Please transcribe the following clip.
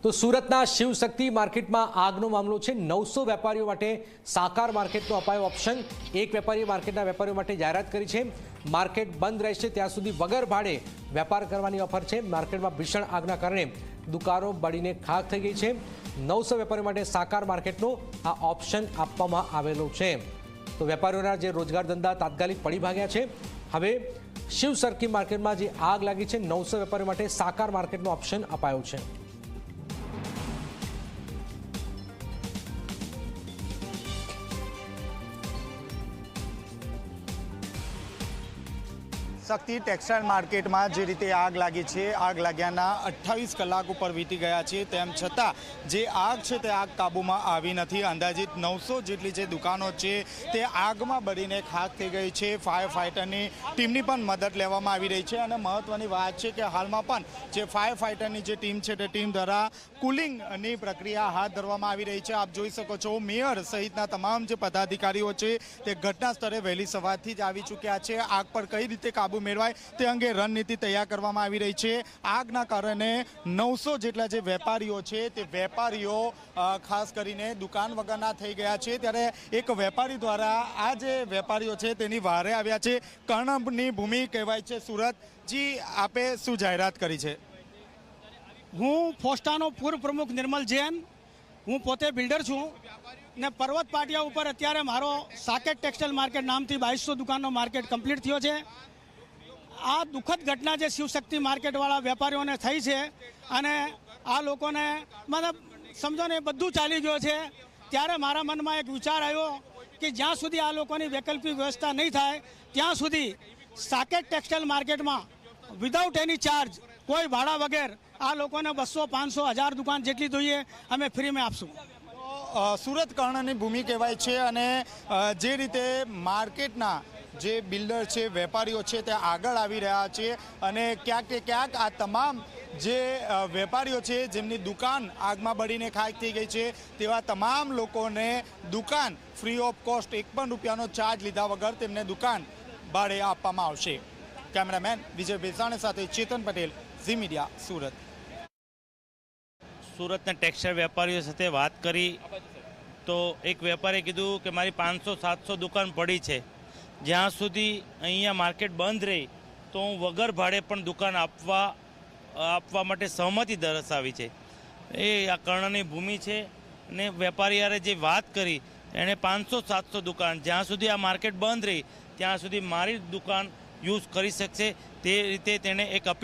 તો સુરતના શિવશક્તિ માર્કેટમાં આગનો મામલો છે। 900 વેપારીઓ માટે સાકાર માર્કેટનો અપાયો ઓપ્શન। એક વેપારીએ માર્કેટના વેપારીઓ માટે જાહેરાત કરી છે। માર્કેટ બંધ રહેશે ત્યાં સુધી વગર ભાડે વેપાર કરવાની ઓફર છે। માર્કેટમાં ભીષણ આગના કારણે દુકાનો બળીને ખાખ થઈ ગઈ છે। 900 વેપારીઓ માટે સાકાર માર્કેટનો આ ઓપ્શન આપવામાં આવેલો છે। તો વેપારીઓના જે રોજગાર ધંધા તાત્કાલિક પડી ભાગ્યા છે। હવે શિવશક્તિ માર્કેટમાં જે આગ લાગી છે 900 વેપારીઓ માટે સાકાર માર્કેટનો ઓપ્શન અપાયો છે। શક્તિ ટેક્સટાઇલ માર્કેટમાં જે રીતે આગ લાગી છે, આગ લાગ્યાના 28 કલાક ઉપર વીતી ગયા છે, તેમ છતાં જે આગ છે તે આગ કાબૂમાં આવી નથી। અંદાજિત 900 જેટલી જે દુકાનો છે તે આગમાં બળીને ખાખ થઈ ગઈ છે। ફાયર ફાઇટરની ટીમની પણ મદદ લેવામાં આવી રહી છે અને મહત્વની વાત છે કે હાલમાં પણ જે ફાયર ફાઇટરની જે ટીમ છે તે ટીમ દ્વારા કુલિંગની પ્રક્રિયા હાથ ધરવામાં આવી રહી છે। આપ જોઈ શકો છો મેયર સહિતના તમામ જે પદાધિકારીઓ છે તે ઘટના સ્થળે વહેલી સવારથી જ આવી ચૂક્યા છે। આગ પર કઈ રીતે કાબુ મેળવાય તે અંગે રણનીતિ તૈયાર કરવામાં આવી રહી છે। આગના કારણે 900 જેટલા જે વેપારીઓ છે તે વેપારીઓ ખાસ કરીને દુકાન વગરના થઈ ગયા છે। ત્યારે એક વેપારી દ્વારા આ જે વેપારીઓ છે તેની વારે આવ્યા છે। કર્ણની ભૂમિ કહેવાય છે સુરત। જી, આપે શું જાહેરાત કરી છે? હું ફોસ્ટાનો પૂર્વ પ્રમુખ નિર્મલ જૈન, હું પોતે બિલ્ડર છું ને પર્વત પાટિયા ઉપર અત્યારે મારો સાકેત ટેક્સટાઇલ માર્કેટ નામથી 2200 દુકાનનો માર્કેટ કમ્પ્લીટ થયો છે। આ દુઃખદ ઘટના જે શિવશક્તિ માર્કેટવાળા વેપારીઓને થઈ છે અને આ લોકોને મતલબ સમજો ને બધું ચાલી ગયું છે। ત્યારે મારા મનમાં એક વિચાર આવ્યો કે જ્યાં સુધી આ લોકોની વૈકલ્પિક વ્યવસ્થા નહીં થાય ત્યાં સુધી સાકેત ટેક્સટાઇલ માર્કેટમાં વિધાઉટ એની ચાર્જ, કોઈ ભાડા વગર આ લોકોને 200, 500, 1000 દુકાન જેટલી જોઈએ અમે ફ્રીમાં આપશું। સુરત કર્ણની ભૂમિ કહેવાય છે અને જે રીતે માર્કેટના જે બિલ્ડર છે, વેપારીઓ છે તે આગળ આવી રહ્યા છે અને ક્યાંક ને ક્યાંક આ તમામ જે વેપારીઓ છે જેમની દુકાન આગમાં બળીને ખાખ થઈ ગઈ છે તેવા તમામ લોકોને દુકાન ફ્રી ઓફ કોસ્ટ 1 પણ રૂપિયાનો ચાર્જ લીધા વગર તેમને દુકાન ભાડે આપવામાં આવશે। કેમેરામેન વિજય બેસાણી સાથે ચેતન પટેલ, ઝી મીડિયા, સુરત। સુરતના ટેક્સટાઇલ વેપારીઓ સાથે વાત કરી તો એક વેપારીએ કીધું કે મારી 500-700 દુકાન પડી છે, જ્યાં સુધી અહીંયા માર્કેટ બંધ રહી તો હું વગર ભાડે પણ દુકાન આપવા માટે સહમતિ દર્શાવી છે। એ આ કર્ણની ભૂમિ છે અને વેપારીએ જે વાત કરી એણે 500-700 દુકાન જ્યાં સુધી આ માર્કેટ બંધ રહી ત્યાં સુધી મારી દુકાન યુઝ કરી શકશે તે રીતે તેણે એક અપીલ